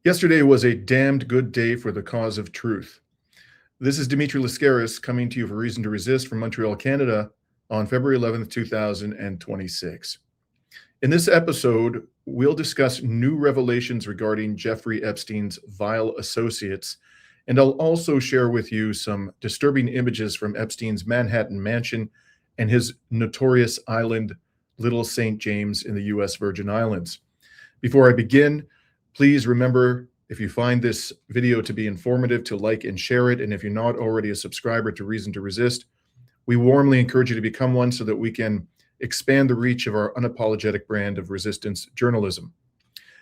Yesterday was a damned good day for the cause of truth. This is Dimitri Lascaris coming to you for Reason to Resist from Montreal, Canada on February 11th, 2026. In this episode, we'll discuss new revelations regarding Jeffrey Epstein's vile associates, and I'll also share with you some disturbing images from Epstein's Manhattan mansion and his notorious island, Little St. James in the U.S. Virgin Islands. Before I begin, please remember, if you find this video to be informative, to like and share it. And if you're not already a subscriber to Reason to Resist, we warmly encourage you to become one so that we can expand the reach of our unapologetic brand of resistance journalism.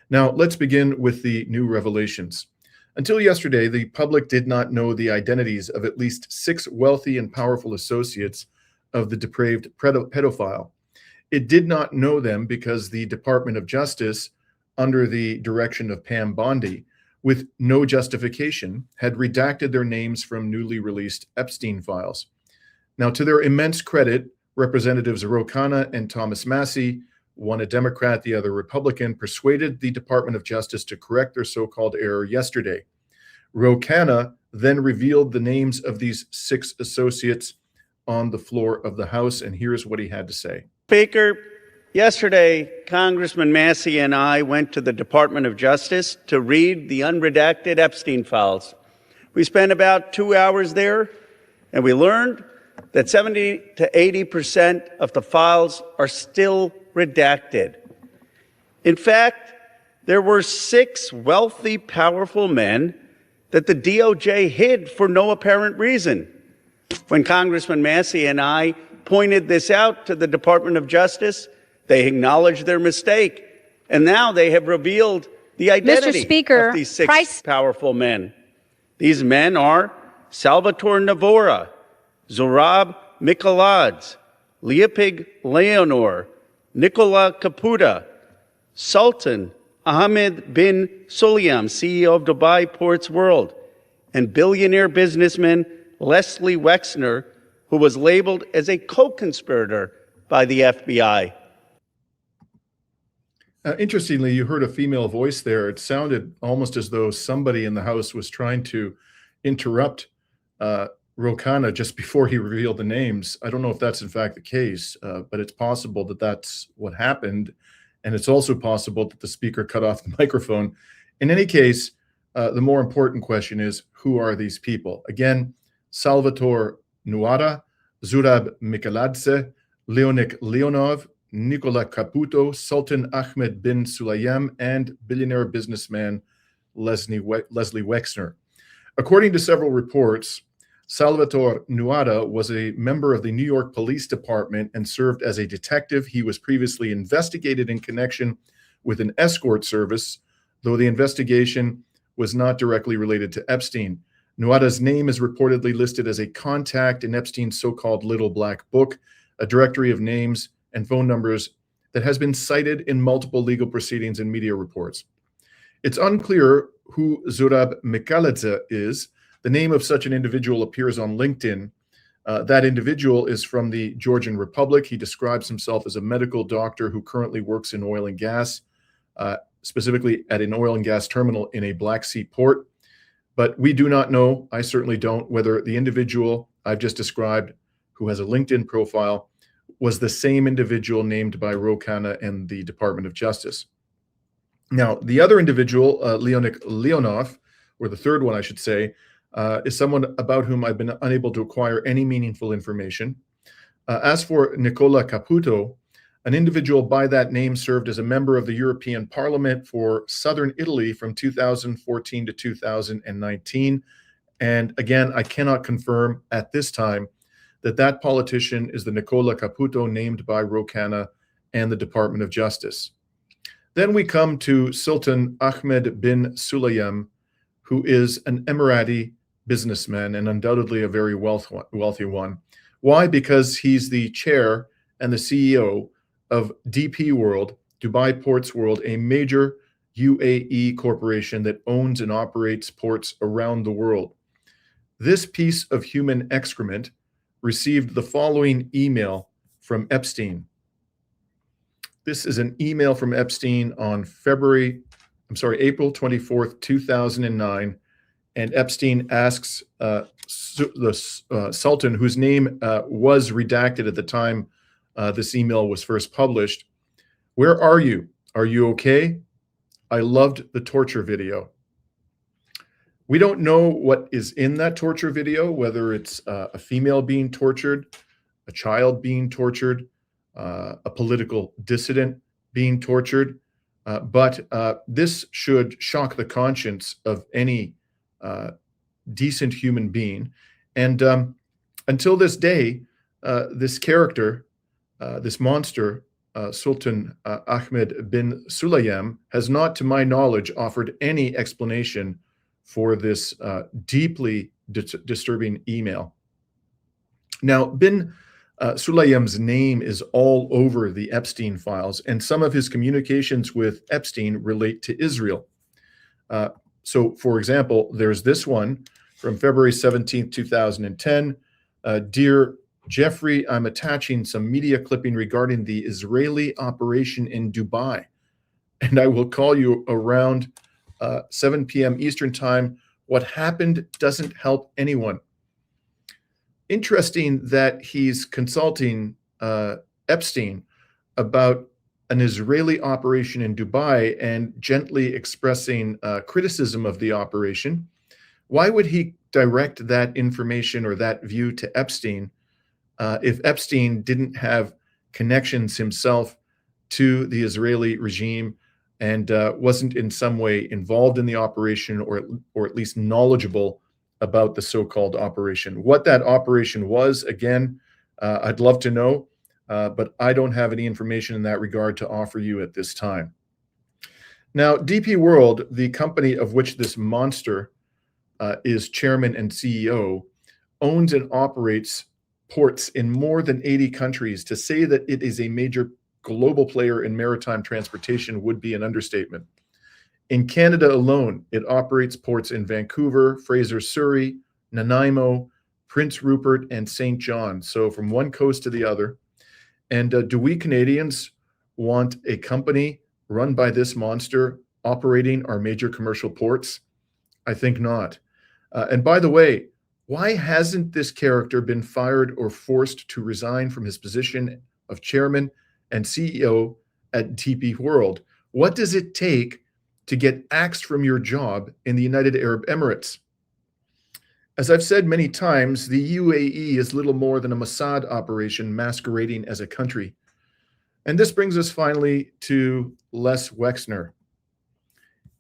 Now, let's begin with the new revelations. Until yesterday, the public did not know the identities of at least 6 wealthy and powerful associates of the depraved pedophile. It did not know them because the Department of Justice, under the direction of Pam Bondi, with no justification, had redacted their names from newly released Epstein files. Now, to their immense credit, Representatives Ro Khanna and Thomas Massie, one a Democrat, the other Republican, persuaded the Department of Justice to correct their so-called error yesterday. Ro Khanna then revealed the names of these 6 associates on the floor of the House, and here's what he had to say. Speaker, yesterday, Congressman Massie and I went to the Department of Justice to read the unredacted Epstein files. We spent about 2 hours there, and we learned that 70 to 80% of the files are still redacted. In fact, there were 6 wealthy, powerful men that the DOJ hid for no apparent reason. When Congressman Massie and I pointed this out to the Department of Justice, they acknowledged their mistake, and now they have revealed the identity of these 6 powerful men. These men are Salvatore Navora, Zorab Mikaladze, Leopig Leonor, Nicola Caputa, Sultan Ahmed bin Sulayem, CEO of Dubai Ports World, and billionaire businessman Leslie Wexner, who was labeled as a co-conspirator by the FBI. Interestingly, you heard a female voice there. It sounded almost as though somebody in the House was trying to interrupt Ro Khanna just before he revealed the names. I don't know if that's in fact the case, but it's possible that that's what happened. And it's also possible that the speaker cut off the microphone. In any case, the more important question is, who are these people? Again, Salvatore Nuada, Zurab Mikaladze, Leonid Leonov, Nicola Caputo, Sultan Ahmed bin Sulayem, and billionaire businessman Leslie Wexner. According to several reports, Salvatore Nuada was a member of the New York Police Department and served as a detective. He was previously investigated in connection with an escort service, though the investigation was not directly related to Epstein. Nuada's name is reportedly listed as a contact in Epstein's so-called Little Black Book, a directory of names and phone numbers that has been cited in multiple legal proceedings and media reports. It's unclear who Zurab Mikaladze is. The name of such an individual appears on LinkedIn. That individual is from the Georgian Republic. He describes himself as a medical doctor who currently works in oil and gas, specifically at an oil and gas terminal in a Black Sea port. But we do not know, I certainly don't, whether the individual I've just described, who has a LinkedIn profile, was the same individual named by Ro Khanna and the Department of Justice. Now, the other individual, Leonid Leonov, or the third one I should say, is someone about whom I've been unable to acquire any meaningful information. As for Nicola Caputo, an individual by that name served as a member of the European Parliament for Southern Italy from 2014 to 2019. And again, I cannot confirm at this time that that politician is the Nicola Caputo named by Ro Khanna and the Department of Justice. Then we come to Sultan Ahmed bin Sulayem, who is an Emirati businessman and undoubtedly a very wealthy one. Why? Because he's the chair and the CEO of DP World, Dubai Ports World, a major UAE corporation that owns and operates ports around the world. This piece of human excrement received the following email from Epstein. This is an email from Epstein on April 24th, 2009, and Epstein asks the Sultan, whose name was redacted at the time this email was first published, "Where are you? Are you okay? I loved the torture video." We don't know what is in that torture video, whether it's a female being tortured, a child being tortured, a political dissident being tortured, but this should shock the conscience of any decent human being. And until this day, this character, this monster, Sultan Ahmed bin Sulayem, has not, to my knowledge, offered any explanation for this deeply disturbing email. Now, bin Sulayem's name is all over the Epstein files, and some of his communications with Epstein relate to Israel. So, for example, there's this one from February 17th, 2010. "Dear Jeffrey, I'm attaching some media clipping regarding the Israeli operation in Dubai, and I will call you around 7 p.m. Eastern time. What happened doesn't help anyone." Interesting that he's consulting Epstein about an Israeli operation in Dubai and gently expressing criticism of the operation. Why would he direct that information or that view to Epstein if Epstein didn't have connections himself to the Israeli regime and wasn't in some way involved in the operation or at least knowledgeable about the so-called operation? What that operation was, again, I'd love to know, but I don't have any information in that regard to offer you at this time. Now, DP World, the company of which this monster is chairman and CEO, owns and operates ports in more than 80 countries. To say that it is a major global player in maritime transportation would be an understatement. In Canada alone, it operates ports in Vancouver, Fraser, Surrey, Nanaimo, Prince Rupert, and St. John. So from one coast to the other. And do we Canadians want a company run by this monster operating our major commercial ports? I think not. And by the way, why hasn't this character been fired or forced to resign from his position of chairman and CEO at DP World? What does it take to get axed from your job in the United Arab Emirates? As I've said many times, the UAE is little more than a Mossad operation masquerading as a country. And this brings us finally to Les Wexner.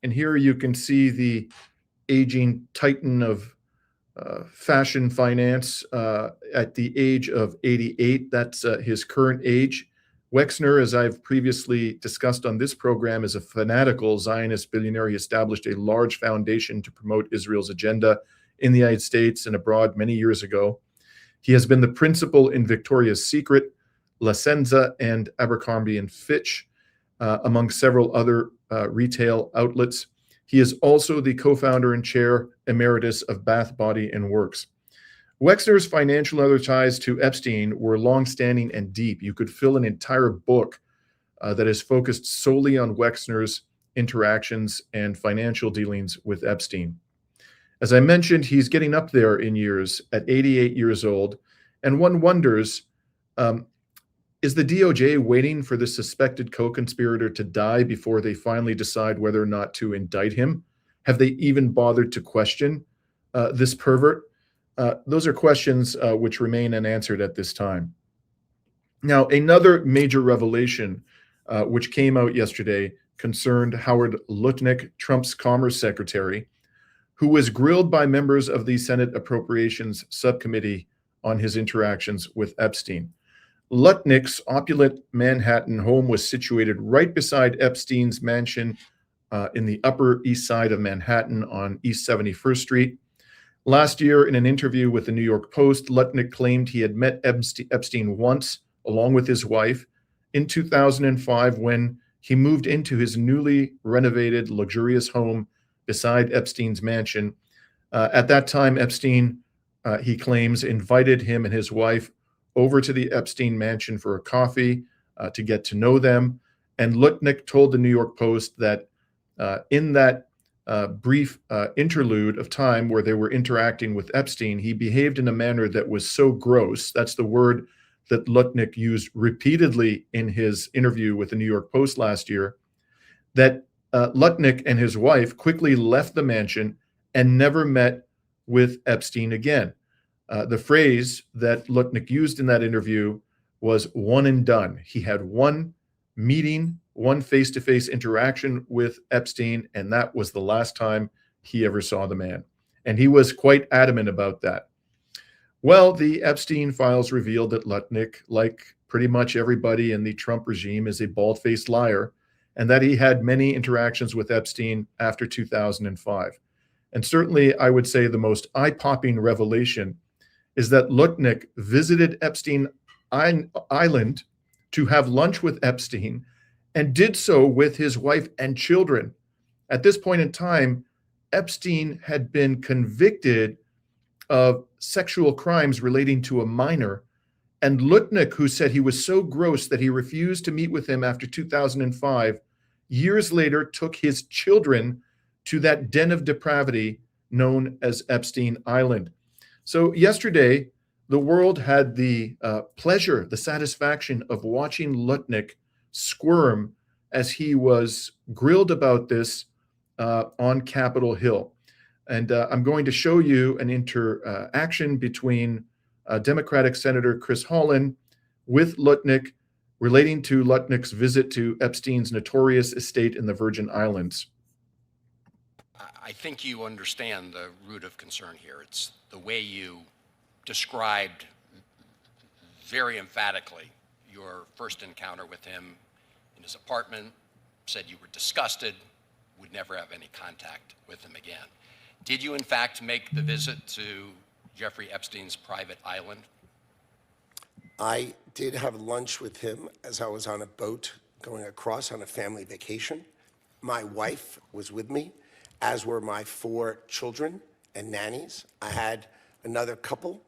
And here you can see the aging titan of fashion finance at the age of 88. That's his current age. Wexner, as I've previously discussed on this program, is a fanatical Zionist billionaire. He established a large foundation to promote Israel's agenda in the United States and abroad many years ago. He has been the principal in Victoria's Secret, La Senza, and Abercrombie & Fitch, among several other retail outlets. He is also the co-founder and chair emeritus of Bath Body & Works. Wexner's financial and other ties to Epstein were long-standing and deep. You could fill an entire book that is focused solely on Wexner's interactions and financial dealings with Epstein. As I mentioned, he's getting up there in years at 88 years old, and one wonders, is the DOJ waiting for the suspected co-conspirator to die before they finally decide whether or not to indict him? Have they even bothered to question this pervert? Those are questions which remain unanswered at this time. Now, another major revelation which came out yesterday concerned Howard Lutnick, Trump's Commerce Secretary, who was grilled by members of the Senate Appropriations Subcommittee on his interactions with Epstein. Lutnick's opulent Manhattan home was situated right beside Epstein's mansion in the Upper East Side of Manhattan on East 71st Street. Last year, in an interview with the New York Post, Lutnick claimed he had met Epstein once, along with his wife, in 2005 when he moved into his newly renovated, luxurious home beside Epstein's mansion. At that time, Epstein, he claims, invited him and his wife over to the Epstein mansion for a coffee to get to know them. And Lutnick told the New York Post that In that brief interlude of time where they were interacting with Epstein, he behaved in a manner that was so gross. That's the word that Lutnick used repeatedly in his interview with the New York Post last year, that Lutnick and his wife quickly left the mansion and never met with Epstein again. The phrase that Lutnick used in that interview was one and done. He had one meeting, one face-to-face interaction with Epstein, and that was the last time he ever saw the man. And he was quite adamant about that. Well, the Epstein files revealed that Lutnick, like pretty much everybody in the Trump regime, is a bald-faced liar, and that he had many interactions with Epstein after 2005. And certainly, I would say the most eye-popping revelation is that Lutnick visited Epstein Island to have lunch with Epstein and did so with his wife and children. At this point in time, Epstein had been convicted of sexual crimes relating to a minor, and Lutnick, who said he was so gross that he refused to meet with him after 2005, years later took his children to that den of depravity known as Epstein Island. So yesterday, the world had the pleasure, the satisfaction of watching Lutnick squirm as he was grilled about this on Capitol Hill. And I'm going to show you an interaction between Democratic Senator Chris Holland with Lutnick relating to Lutnick's visit to Epstein's notorious estate in the Virgin Islands. I think you understand the root of concern here. It's the way you described very emphatically your first encounter with him in his apartment, said you were disgusted, would never have any contact with him again. Did you, in fact, make the visit to Jeffrey Epstein's private island? I did have lunch with him as I was on a boat going across on a family vacation. My wife was with me, as were my 4 children and nannies. I had another couple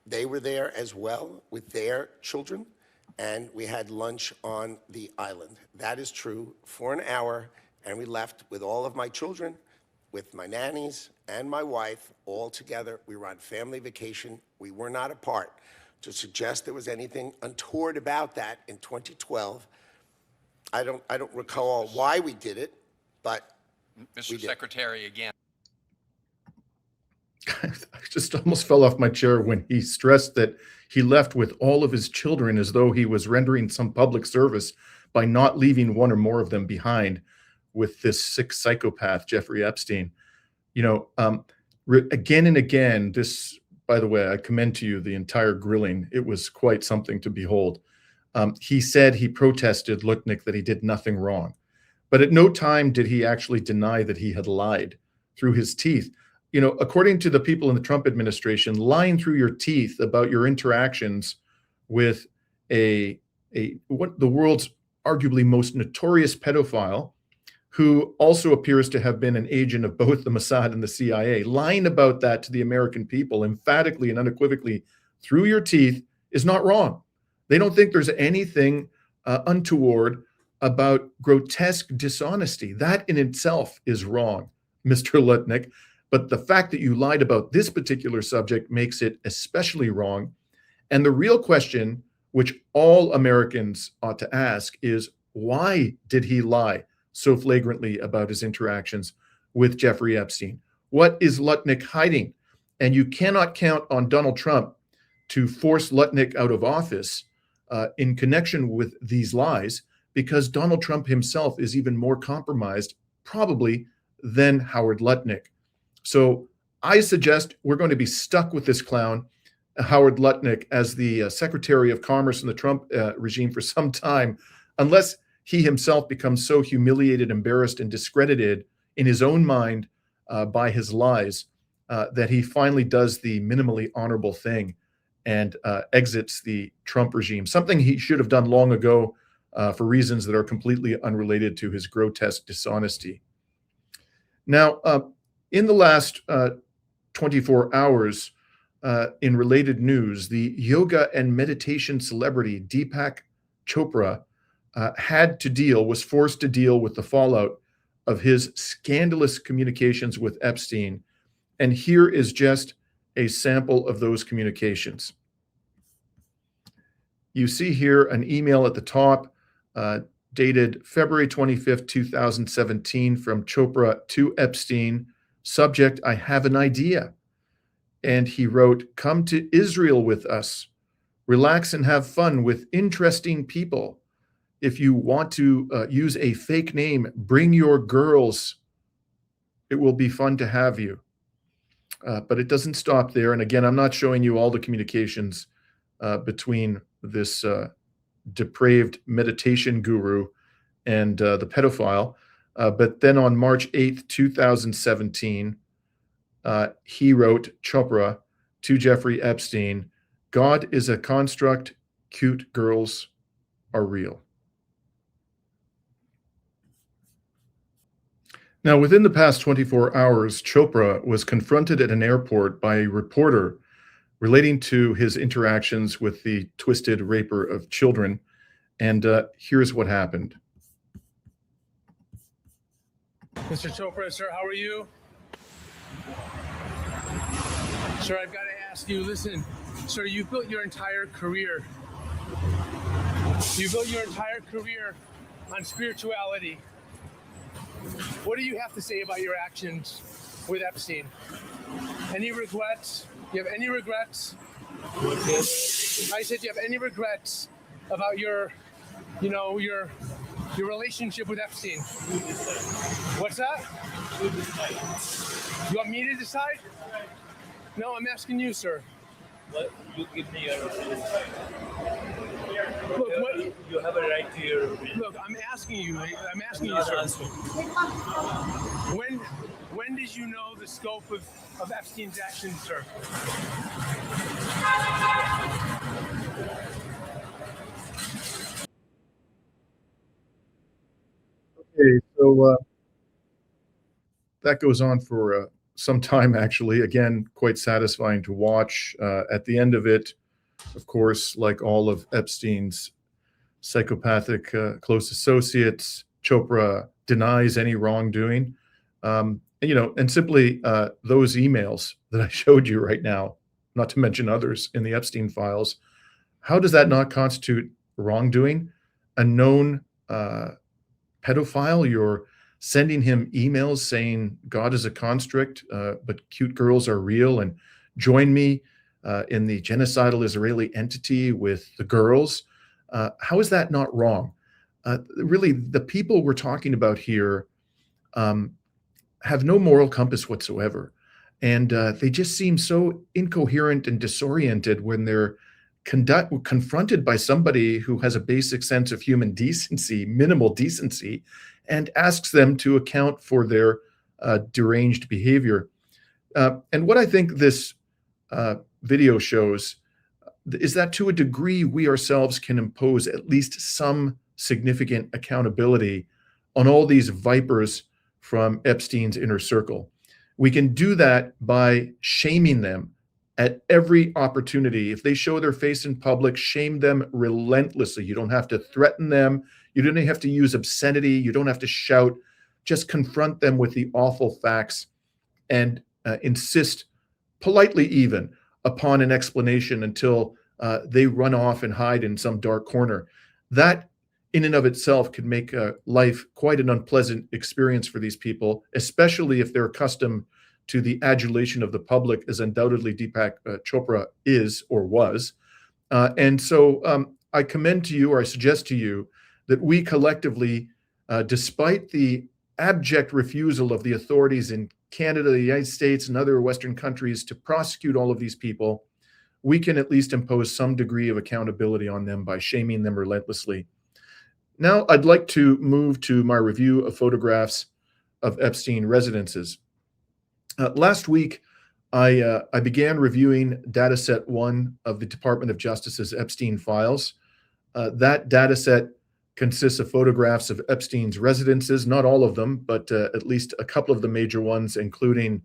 they were there as well with their children, and we had lunch on the island. That is true, for an hour, and we left with all of my children, with my nannies and my wife, all together. We were on family vacation. We were not apart. To suggest there was anything untoward about that in 2012, I don't recall why we did it, but Mr. Secretary, again. I just almost fell off my chair when he stressed that he left with all of his children, as though he was rendering some public service by not leaving one or more of them behind with this sick psychopath, Jeffrey Epstein. You know, again and again, this, by the way, I commend to you the entire grilling. It was quite something to behold. He said he protested Lutnick that he did nothing wrong, but at no time did he actually deny that he had lied through his teeth. You know, according to the people in the Trump administration, lying through your teeth about your interactions with the world's arguably most notorious pedophile, who also appears to have been an agent of both the Mossad and the CIA, lying about that to the American people emphatically and unequivocally through your teeth is not wrong. They don't think there's anything untoward about grotesque dishonesty. That in itself is wrong, Mr. Lutnick. But the fact that you lied about this particular subject makes it especially wrong. And the real question, which all Americans ought to ask, is why did he lie so flagrantly about his interactions with Jeffrey Epstein? What is Lutnick hiding? And you cannot count on Donald Trump to force Lutnick out of office in connection with these lies, because Donald Trump himself is even more compromised, probably, than Howard Lutnick. So I suggest we're going to be stuck with this clown, Howard Lutnick, as the Secretary of Commerce in the Trump regime for some time, unless he himself becomes so humiliated, embarrassed, and discredited in his own mind by his lies that he finally does the minimally honorable thing and exits the Trump regime, something he should have done long ago for reasons that are completely unrelated to his grotesque dishonesty. Now, in the last 24 hours, in related news, the yoga and meditation celebrity Deepak Chopra was forced to deal with the fallout of his scandalous communications with Epstein. And here is just a sample of those communications. You see here an email at the top, dated February 25th, 2017, from Chopra to Epstein. Subject, I have an idea. And he wrote, come to Israel with us. Relax and have fun with interesting people. If you want to use a fake name, bring your girls. It will be fun to have you. But it doesn't stop there. And again, I'm not showing you all the communications between this depraved meditation guru and the pedophile. But then on March 8th, 2017, he wrote, Chopra, to Jeffrey Epstein, God is a construct, cute girls are real. Now, within the past 24 hours, Chopra was confronted at an airport by a reporter relating to his interactions with the twisted raper of children. And here's what happened. Mr. Chopra, sir, how are you? Sir, I've got to ask you, listen, sir, you built your entire career. You built your entire career on spirituality. What do you have to say about your actions with Epstein? Any regrets? You have any regrets? I said, do you have any regrets about your relationship with Epstein? What's that? You want me to decide? No, I'm asking you, sir. What? You give me your opinion. Look, what, You have a right to your opinion. look, I'm asking you, Not sir. answering. When did you know the scope of Epstein's actions, sir? Okay, so that goes on for some time, actually. Again, quite satisfying to watch. At the end of it, of course, like all of Epstein's psychopathic close associates, Chopra denies any wrongdoing. And simply those emails that I showed you right now, not to mention others in the Epstein files, how does that not constitute wrongdoing? A known pedophile, you're sending him emails saying God is a construct, but cute girls are real, and join me in the genocidal Israeli entity with the girls. How is that not wrong? Really, the people we're talking about here have no moral compass whatsoever. And they just seem so incoherent and disoriented when they're confronted by somebody who has a basic sense of human decency, minimal decency, and asks them to account for their deranged behavior. And what I think this video shows is that to a degree, we ourselves can impose at least some significant accountability on all these vipers from Epstein's inner circle. We can do that by shaming them at every opportunity. If they show their face in public, shame them relentlessly. You don't have to threaten them. You don't have to use obscenity. You don't have to shout. Just confront them with the awful facts and insist, politely even, upon an explanation until they run off and hide in some dark corner. That in and of itself could make life quite an unpleasant experience for these people, especially if they're accustomed to the adulation of the public, as undoubtedly Deepak Chopra is or was. And so I commend to you, or I suggest to you, that we collectively, despite the abject refusal of the authorities in Canada, the United States, and other Western countries to prosecute all of these people, we can at least impose some degree of accountability on them by shaming them relentlessly. Now, I'd like to move to my review of photographs of Epstein residences. Last week, I began reviewing dataset 1 of the Department of Justice's Epstein files. That dataset consists of photographs of Epstein's residences, not all of them, but at least a couple of the major ones, including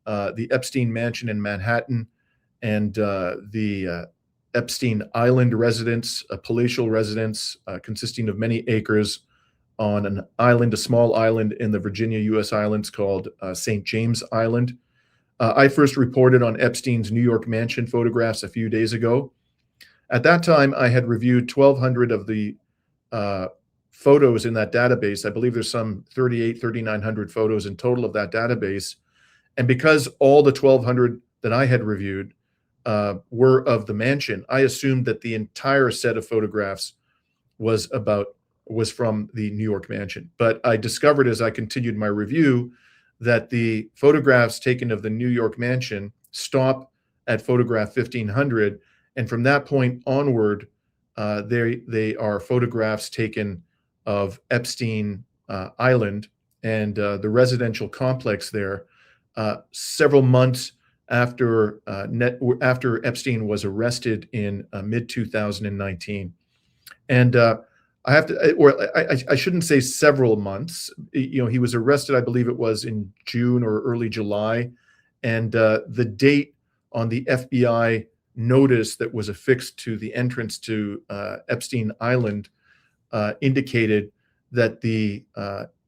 the Epstein Mansion in Manhattan and the Epstein Island residence, a palatial residence consisting of many acres on an island, a small island in the Virginia, U.S. islands called St. James Island. I first reported on Epstein's New York mansion photographs a few days ago. At that time, I had reviewed 1,200 of the photos in that database. I believe there's some 3,900 photos in total of that database. And because all the 1,200 that I had reviewed were of the mansion, I assumed that the entire set of photographs was from the New York mansion. But I discovered as I continued my review that the photographs taken of the New York mansion stop at photograph 1,500. And from that point onward, they are photographs taken of Epstein Island and the residential complex there several months after Epstein was arrested in mid-2019. And I have to, or I shouldn't say several months. You know, he was arrested, I believe it was in June or early July. And the date on the FBI notice that was affixed to the entrance to Epstein Island indicated that the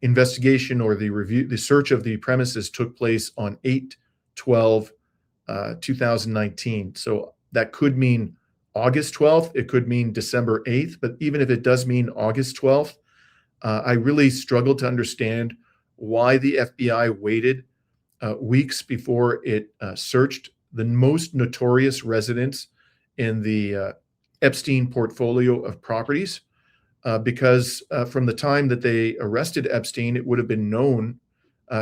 investigation or the search of the premises took place on 8/12/2019. So that could mean August 12th, it could mean December 8th, but even if it does mean August 12th, I really struggled to understand why the FBI waited weeks before it searched the most notorious residence in the Epstein portfolio of properties, because from the time that they arrested Epstein, it would have been known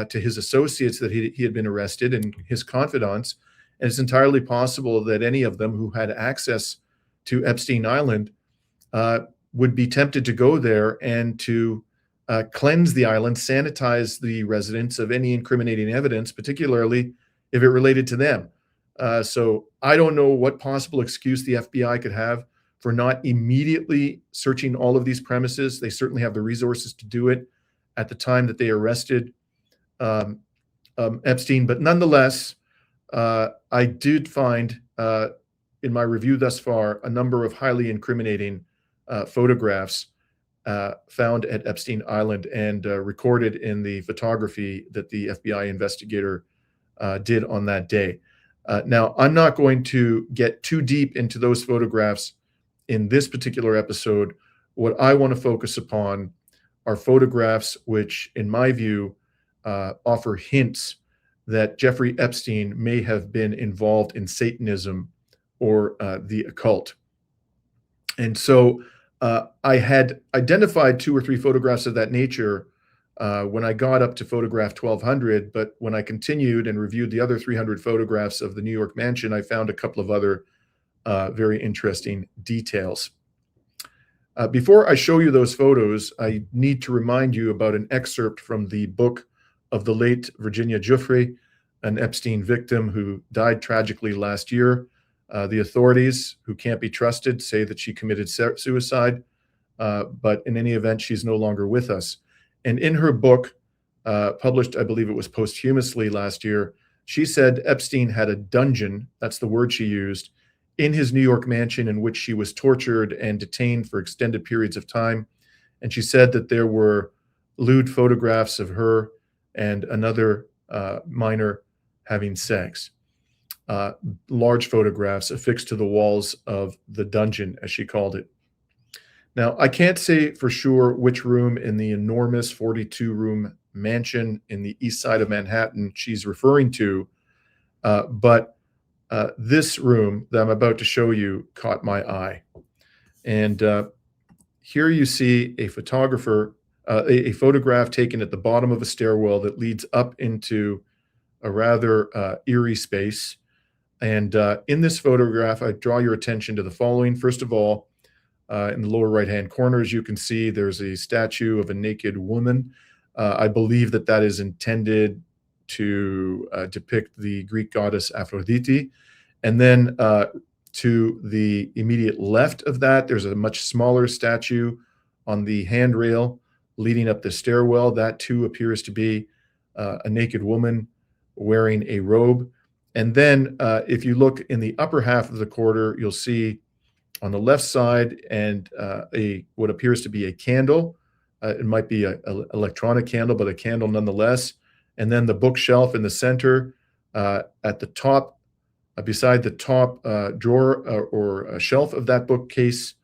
to his associates that he had been arrested and his confidants. And it's entirely possible that any of them who had access to Epstein Island would be tempted to go there and to cleanse the island, sanitize the residents of any incriminating evidence, particularly if it related to them. So I don't know what possible excuse the FBI could have for not immediately searching all of these premises. They certainly have the resources to do it at the time that they arrested Epstein. But nonetheless, I did find in my review thus far a number of highly incriminating photographs found at Epstein Island and recorded in the photography that the FBI investigator did on that day. Now, I'm not going to get too deep into those photographs in this particular episode. What I want to focus upon are photographs which, in my view, offer hints that Jeffrey Epstein may have been involved in Satanism or the occult. And so I had identified 2 or 3 photographs of that nature when I got up to photograph 1,200, but when I continued and reviewed the other 300 photographs of the New York mansion, I found a couple of other very interesting details. Before I show you those photos, I need to remind you about an excerpt from the book of the late Virginia Giuffre, an Epstein victim who died tragically last year. The authorities, who can't be trusted, say that she committed suicide, but in any event, she's no longer with us. And in her book, published, I believe it was posthumously last year, she said Epstein had a dungeon, that's the word she used, in his New York mansion in which she was tortured and detained for extended periods of time. And she said that there were lewd photographs of her and another minor having sex. Large photographs affixed to the walls of the dungeon, as she called it. Now, I can't say for sure which room in the enormous 42-room mansion in the east side of Manhattan she's referring to, but this room that I'm about to show you caught my eye. And here you see a photograph taken at the bottom of a stairwell that leads up into a rather eerie space. And in this photograph, I draw your attention to the following. First of all, in the lower right-hand corner, as you can see, there's a statue of a naked woman. I believe that that is intended to depict the Greek goddess Aphrodite. And then to the immediate left of that, there's a much smaller statue on the handrail leading up the stairwell. That too appears to be a naked woman wearing a robe. And then if you look in the upper half of the quarter, you'll see on the left side and what appears to be a candle It might be an electronic candle, but a candle nonetheless. And then the bookshelf in the center, at the top, beside the top drawer or a shelf of that bookcase,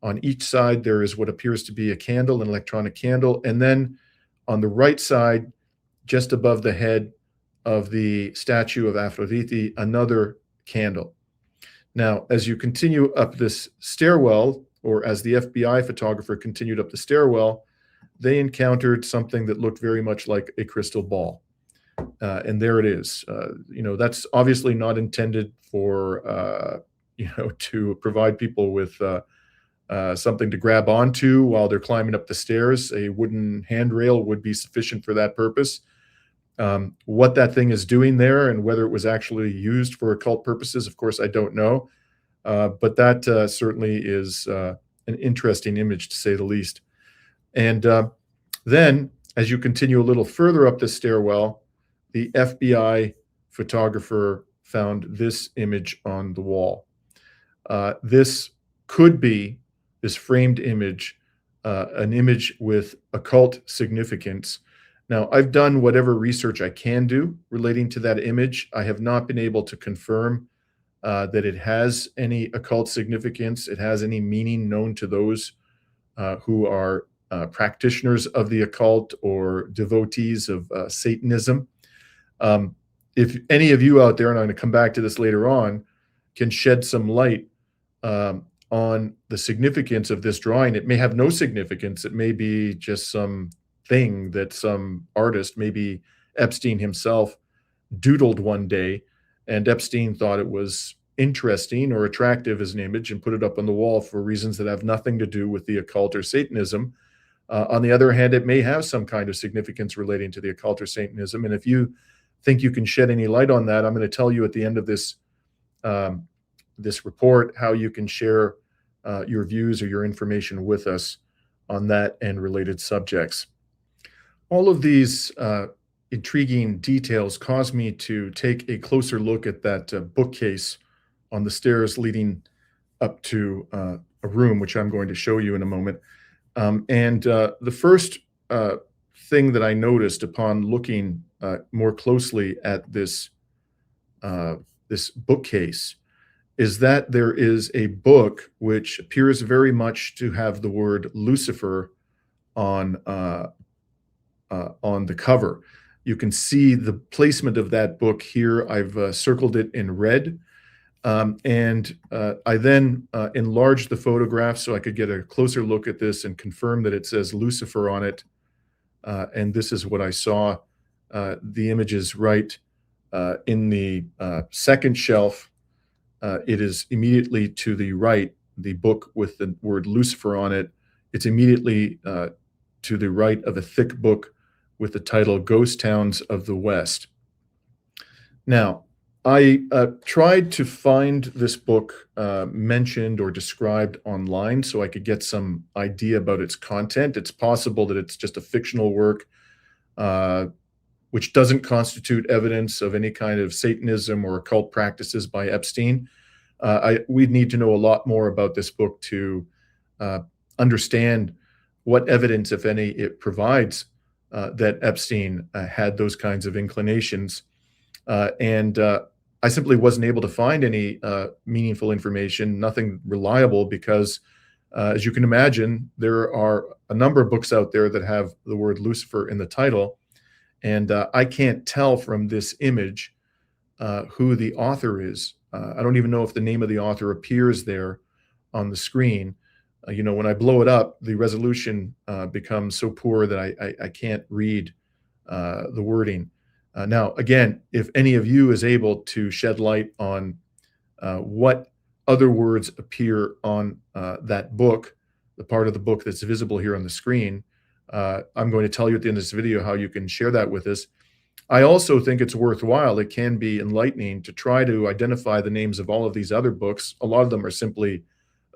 on each side, there is what appears to be a candle, an electronic candle. And then on the right side, just above the head of the statue of Aphrodite, another candle. Now, as you continue up this stairwell, or as the FBI photographer continued up the stairwell, they encountered something that looked very much like a crystal ball. And there it is. That's obviously not intended for, to provide people with something to grab onto while they're climbing up the stairs. A wooden handrail would be sufficient for that purpose. What that thing is doing there and whether it was actually used for occult purposes, of course, I don't know. But that certainly is an interesting image, to say the least. And then, as you continue a little further up the stairwell, the FBI photographer found this image on the wall. This could be, this framed image, an image with occult significance. Now, I've done whatever research I can do relating to that image. I have not been able to confirm that it has any occult significance, it has any meaning known to those who are practitioners of the occult or devotees of Satanism. If any of you out there, and I'm going to come back to this later on, can shed some light on the significance of this drawing. It may have no significance. It may be just some thing that some artist, maybe Epstein himself, doodled one day, and Epstein thought it was interesting or attractive as an image and put it up on the wall for reasons that have nothing to do with the occult or Satanism. On the other hand, it may have some kind of significance relating to the occult or Satanism. And if you think you can shed any light on that, I'm going to tell you at the end of this this report how you can share your views or your information with us on that and related subjects. All of these intriguing details caused me to take a closer look at that bookcase on the stairs leading up to a room, which I'm going to show you in a moment. The first thing that I noticed upon looking more closely at this this bookcase is that there is a book which appears very much to have the word Lucifer on the cover. You can see the placement of that book here. I've circled it in red. I then enlarged the photograph so I could get a closer look at this and confirm that it says Lucifer on it. And this is what I saw. The image is right in the second shelf. It is immediately to the right, the book with the word Lucifer on it. It's immediately to the right of a thick book with the title Ghost Towns of the West. Now, I tried to find this book mentioned or described online so I could get some idea about its content. It's possible that it's just a fictional work which doesn't constitute evidence of any kind of Satanism or occult practices by Epstein. We'd need to know a lot more about this book to understand what evidence, if any, it provides that Epstein had those kinds of inclinations. I simply wasn't able to find any meaningful information, nothing reliable, because as you can imagine, there are a number of books out there that have the word Lucifer in the title. And I can't tell from this image who the author is. I don't even know if the name of the author appears there on the screen. When I blow it up, the resolution becomes so poor that I can't read the wording. Now, again, if any of you is able to shed light on what other words appear on that book, the part of the book that's visible here on the screen, I'm going to tell you at the end of this video how you can share that with us. I also think it's worthwhile. It can be enlightening to try to identify the names of all of these other books. A lot of them are simply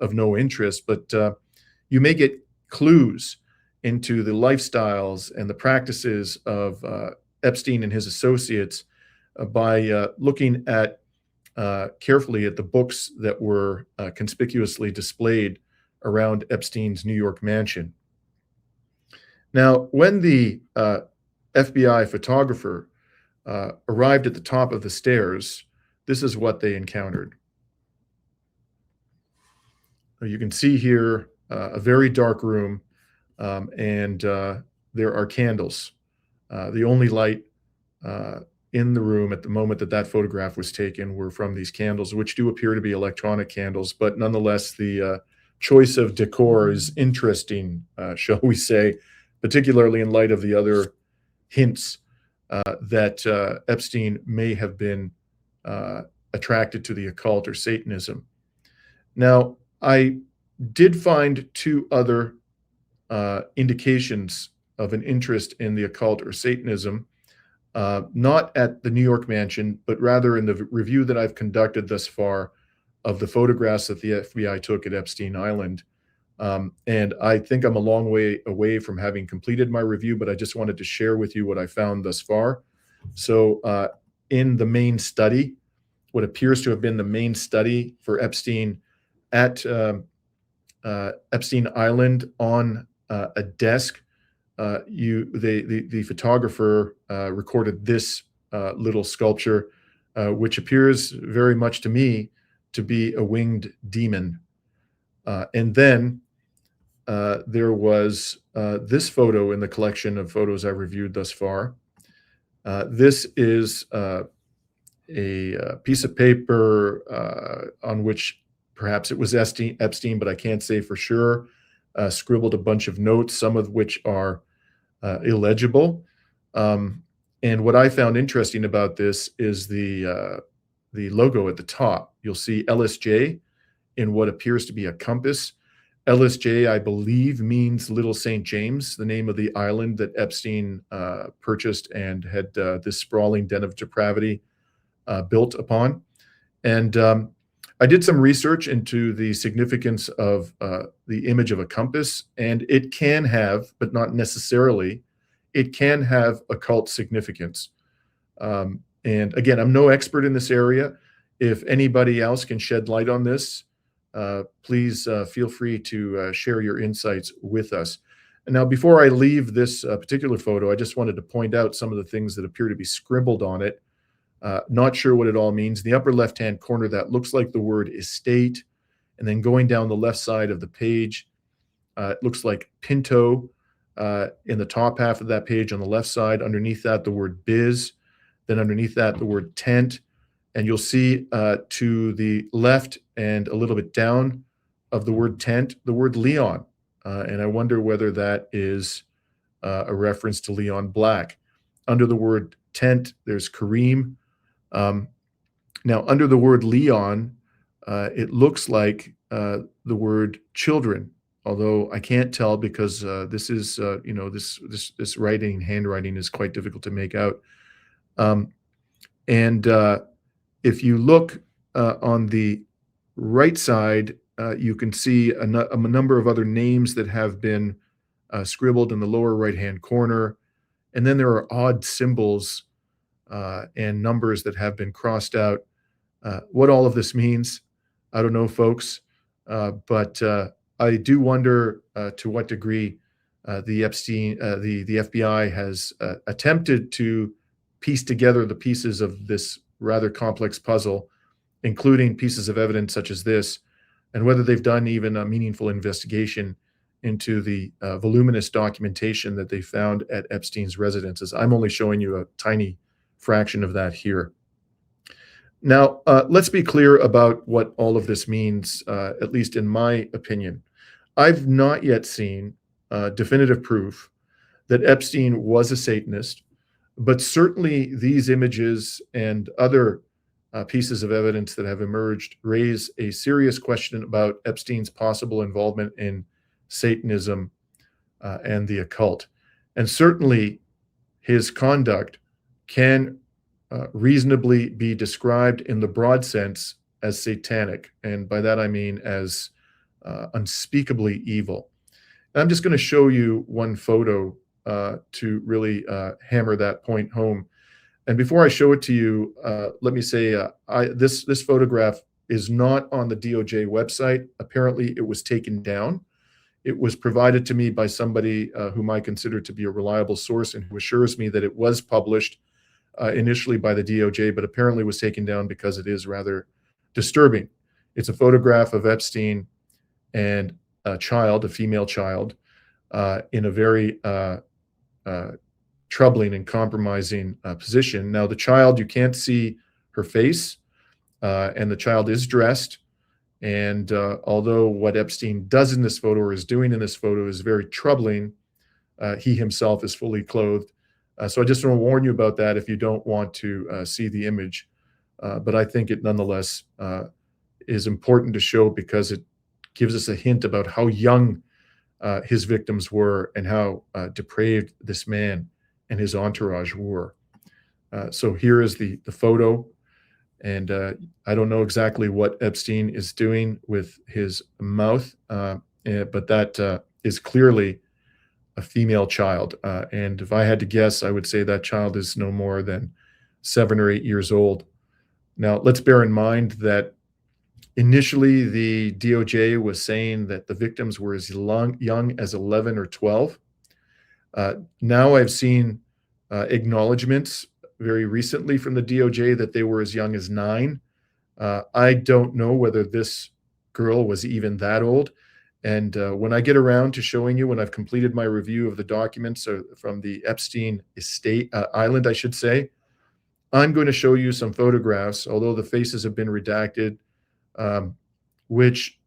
of no interest, but you may get clues into the lifestyles and the practices of Epstein and his associates by looking at carefully at the books that were conspicuously displayed around Epstein's New York mansion. Now, when the FBI photographer arrived at the top of the stairs, this is what they encountered. You can see here a very dark room, and there are candles. The only light in the room at the moment that that photograph was taken were from these candles, which do appear to be electronic candles, but nonetheless, the choice of decor is interesting, shall we say, particularly in light of the other hints that Epstein may have been attracted to the occult or Satanism. Now, I did find two other indications of an interest in the occult or Satanism, not at the New York mansion, but rather in the review that I've conducted thus far of the photographs that the FBI took at Epstein Island. And I think I'm a long way away from having completed my review, but I just wanted to share with you what I found thus far. So in the main study, what appears to have been the main study for Epstein at Epstein Island on a desk, the photographer recorded this little sculpture, which appears very much to me to be a winged demon. And then there was this photo in the collection of photos I've reviewed thus far. This is a piece of paper on which perhaps it was Epstein, but I can't say for sure, scribbled a bunch of notes, some of which are illegible. And what I found interesting about this is the logo at the top. You'll see LSJ in what appears to be a compass. LSJ, I believe, means Little St. James, the name of the island that Epstein purchased and had this sprawling den of depravity built upon. And I did some research into the significance of the image of a compass, and it can have, but not necessarily, it can have occult significance. And again, I'm no expert in this area. If anybody else can shed light on this, please feel free to share your insights with us. And now, before I leave this particular photo, I just wanted to point out some of the things that appear to be scribbled on it. Not sure what it all means. In the upper left-hand corner, that looks like the word estate. And then going down the left side of the page, it looks like Pinto. In the top half of that page on the left side, underneath that, the word biz. Then underneath that, the word tent. And you'll see to the left and a little bit down of the word tent, the word Leon. And I wonder whether that is a reference to Leon Black. Under the word tent, there's Kareem. Now, under the word Leon, it looks like the word children, although I can't tell because this is, this handwriting is quite difficult to make out. If you look on the right side, you can see a number of other names that have been scribbled in the lower right-hand corner. And then there are odd symbols and numbers that have been crossed out. What all of this means, I don't know, folks. But I do wonder to what degree the FBI has attempted to piece together the pieces of this rather complex puzzle, including pieces of evidence such as this, and whether they've done even a meaningful investigation into the voluminous documentation that they found at Epstein's residences. I'm only showing you a tiny fraction of that here. Now, let's be clear about what all of this means, at least in my opinion. I've not yet seen definitive proof that Epstein was a Satanist, but certainly these images and other pieces of evidence that have emerged raise a serious question about Epstein's possible involvement in Satanism and the occult. And certainly his conduct can reasonably be described in the broad sense as satanic. And by that I mean as unspeakably evil. And I'm just going to show you one photo to really hammer that point home. And before I show it to you, let me say this photograph is not on the DOJ website. Apparently, it was taken down. It was provided to me by somebody whom I consider to be a reliable source and who assures me that it was published initially by the DOJ, but apparently was taken down because it is rather disturbing. It's a photograph of Epstein and a child, a female child, in a very troubling and compromising position. Now, the child, you can't see her face, and the child is dressed. And although what Epstein does in this photo or is doing in this photo is very troubling, he himself is fully clothed. So I just want to warn you about that if you don't want to see the image. But I think it nonetheless is important to show because it gives us a hint about how young his victims were and how depraved this man and his entourage were. So here is the photo. And I don't know exactly what Epstein is doing with his mouth, but that is clearly a female child. And if I had to guess, I would say that child is no more than 7 or 8 years old. Now, let's bear in mind that initially the DOJ was saying that the victims were as young as 11 or 12. Now I've seen acknowledgments very recently from the DOJ that they were as young as 9. I don't know whether this girl was even that old. And when I get around to showing you, when I've completed my review of the documents from the Epstein island, I should say, I'm going to show you some photographs, although the faces have been redacted, which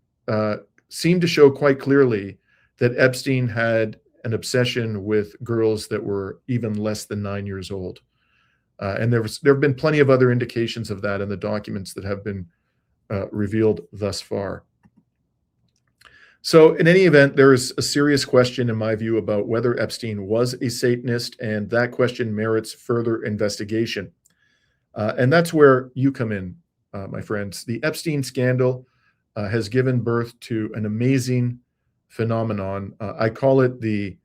seem to show quite clearly that Epstein had an obsession with girls that were even less than 9 years old. And there have been plenty of other indications of that in the documents that have been revealed thus far. So in any event, there is a serious question, in my view, about whether Epstein was a Satanist, and that question merits further investigation. And that's where you come in, my friends. The Epstein scandal has given birth to an amazing phenomenon. I call it the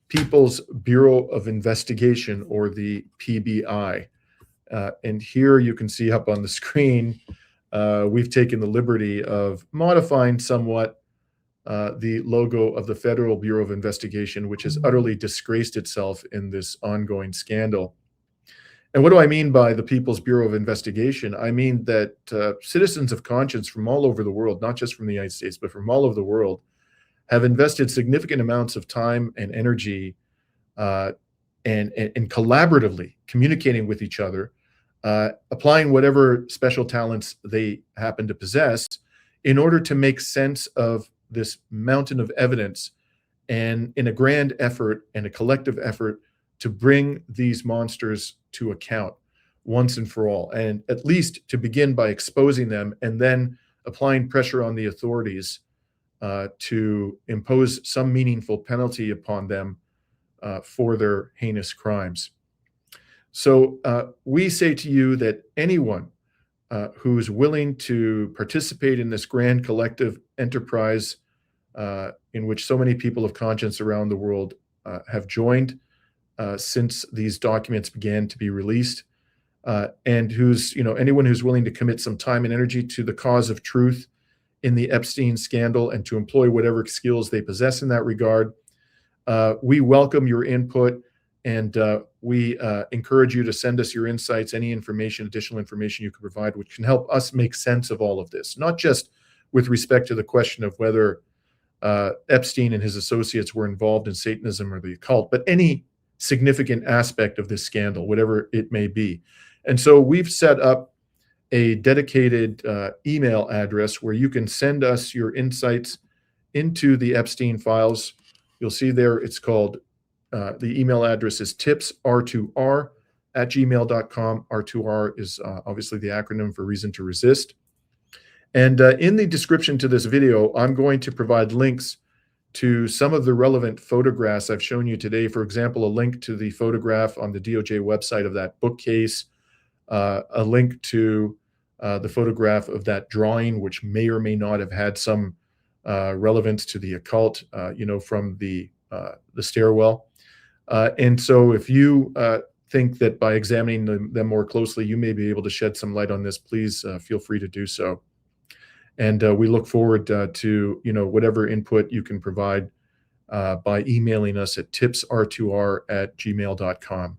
People's Bureau of Investigation, or the PBI. And here you can see up on the screen, we've taken the liberty of modifying somewhat the logo of the Federal Bureau of Investigation, which has utterly disgraced itself in this ongoing scandal. And what do I mean by the People's Bureau of Investigation? I mean that citizens of conscience from all over the world, not just from the United States, but from all over the world, have invested significant amounts of time and energy and collaboratively communicating with each other, applying whatever special talents they happen to possess in order to make sense of this mountain of evidence, and in a grand effort and a collective effort to bring these monsters to account once and for all, and at least to begin by exposing them and then applying pressure on the authorities to impose some meaningful penalty upon them for their heinous crimes. So we say to you that anyone who's willing to participate in this grand collective enterprise in which so many people of conscience around the world have joined since these documents began to be released, and who's, anyone who's willing to commit some time and energy to the cause of truth in the Epstein scandal and to employ whatever skills they possess in that regard, we welcome your input, and we encourage you to send us your insights, any information, additional information you can provide, which can help us make sense of all of this, not just with respect to the question of whether Epstein and his associates were involved in Satanism or the occult, but any significant aspect of this scandal, whatever it may be. And so we've set up a dedicated email address where you can send us your insights into the Epstein files. You'll see there it's called, the email address is tipsr2r@gmail.com. R2R is obviously the acronym for Reason to Resist. And in the description to this video, I'm going to provide links to some of the relevant photographs I've shown you today. For example, a link to the photograph on the DOJ website of that bookcase, a link to the photograph of that drawing, which may or may not have had some relevance to the occult, from the stairwell. And so if you think that by examining them more closely, you may be able to shed some light on this, please feel free to do so. And we look forward to whatever input you can provide by emailing us at tipsr2r@gmail.com.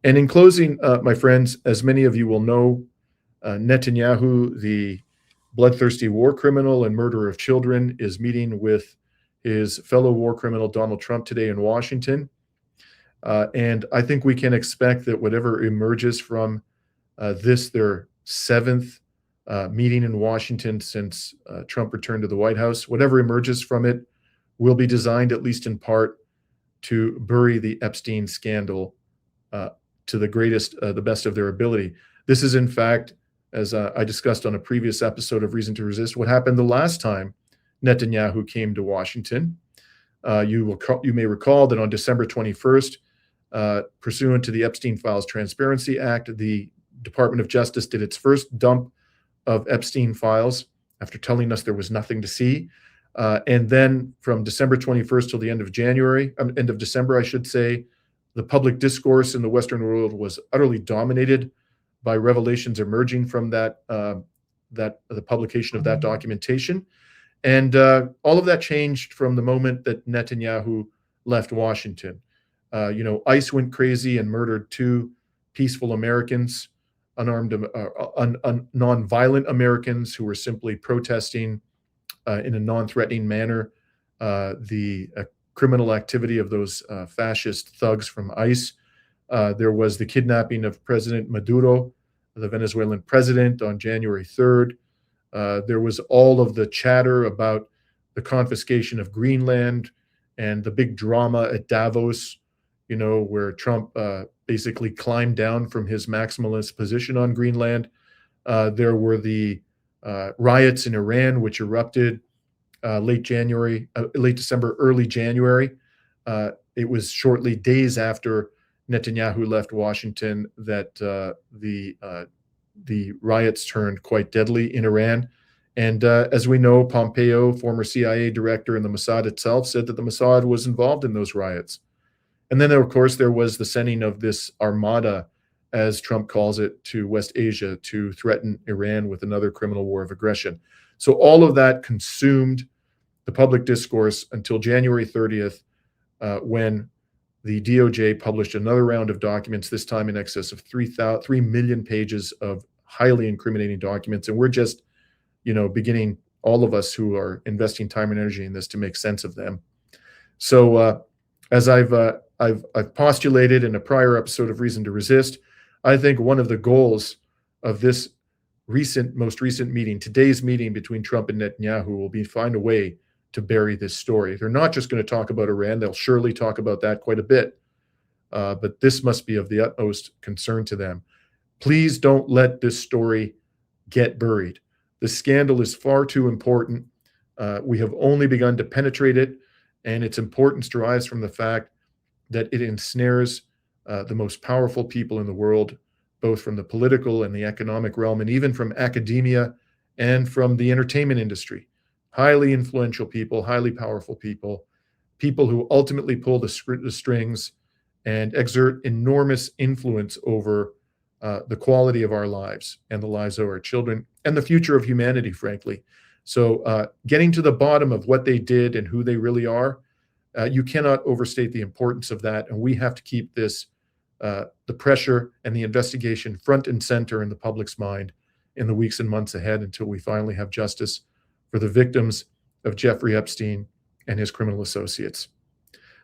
And in closing, my friends, as many of you will know, Netanyahu, the bloodthirsty war criminal and murderer of children, is meeting with his fellow war criminal Donald Trump today in Washington. And I think we can expect that whatever emerges from their seventh meeting in Washington since Trump returned to the White House, whatever emerges from it will be designed, at least in part, to bury the Epstein scandal to the best of their ability. This is, in fact, as I discussed on a previous episode of Reason to Resist, what happened the last time Netanyahu came to Washington. You may recall that on December 21st, pursuant to the Epstein Files Transparency Act, the Department of Justice did its first dump of Epstein files after telling us there was nothing to see. And then from December 21st till the end of December, I should say, the public discourse in the Western world was utterly dominated by revelations emerging from the publication of that documentation. And all of that changed from the moment that Netanyahu left Washington. ICE went crazy and murdered 2 peaceful Americans, non-violent Americans who were simply protesting in a non-threatening manner the criminal activity of those fascist thugs from ICE. There was the kidnapping of President Maduro, the Venezuelan president, on January 3rd. There was all of the chatter about the confiscation of Greenland and the big drama at Davos, where Trump basically climbed down from his maximalist position on Greenland. There were the riots in Iran, which erupted late December, early January. It was shortly days after Netanyahu left Washington that the riots turned quite deadly in Iran. And as we know, Pompeo, former CIA director, and the Mossad itself said that the Mossad was involved in those riots. And then, of course, there was the sending of this armada, as Trump calls it, to West Asia to threaten Iran with another criminal war of aggression. So all of that consumed the public discourse until January 30th, when the DOJ published another round of documents, this time in excess of 3 million pages of highly incriminating documents. And we're just, beginning, all of us who are investing time and energy in this, to make sense of them. So as I've postulated in a prior episode of Reason to Resist, I think one of the goals of this most recent meeting, today's meeting between Trump and Netanyahu, will be find a way to bury this story. They're not just going to talk about Iran. They'll surely talk about that quite a bit. But this must be of the utmost concern to them. Please don't let this story get buried. The scandal is far too important. We have only begun to penetrate it, and its importance derives from the fact that it ensnares the most powerful people in the world, both from the political and the economic realm, and even from academia and from the entertainment industry. Highly influential people, highly powerful people, people who ultimately pull the strings and exert enormous influence over the quality of our lives and the lives of our children and the future of humanity, frankly. So getting to the bottom of what they did and who they really are, you cannot overstate the importance of that. And we have to keep this, the pressure and the investigation, front and center in the public's mind in the weeks and months ahead, until we finally have justice for the victims of Jeffrey Epstein and his criminal associates.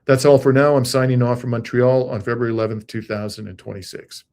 That's all for now. I'm signing off from Montreal on February 11th, 2026.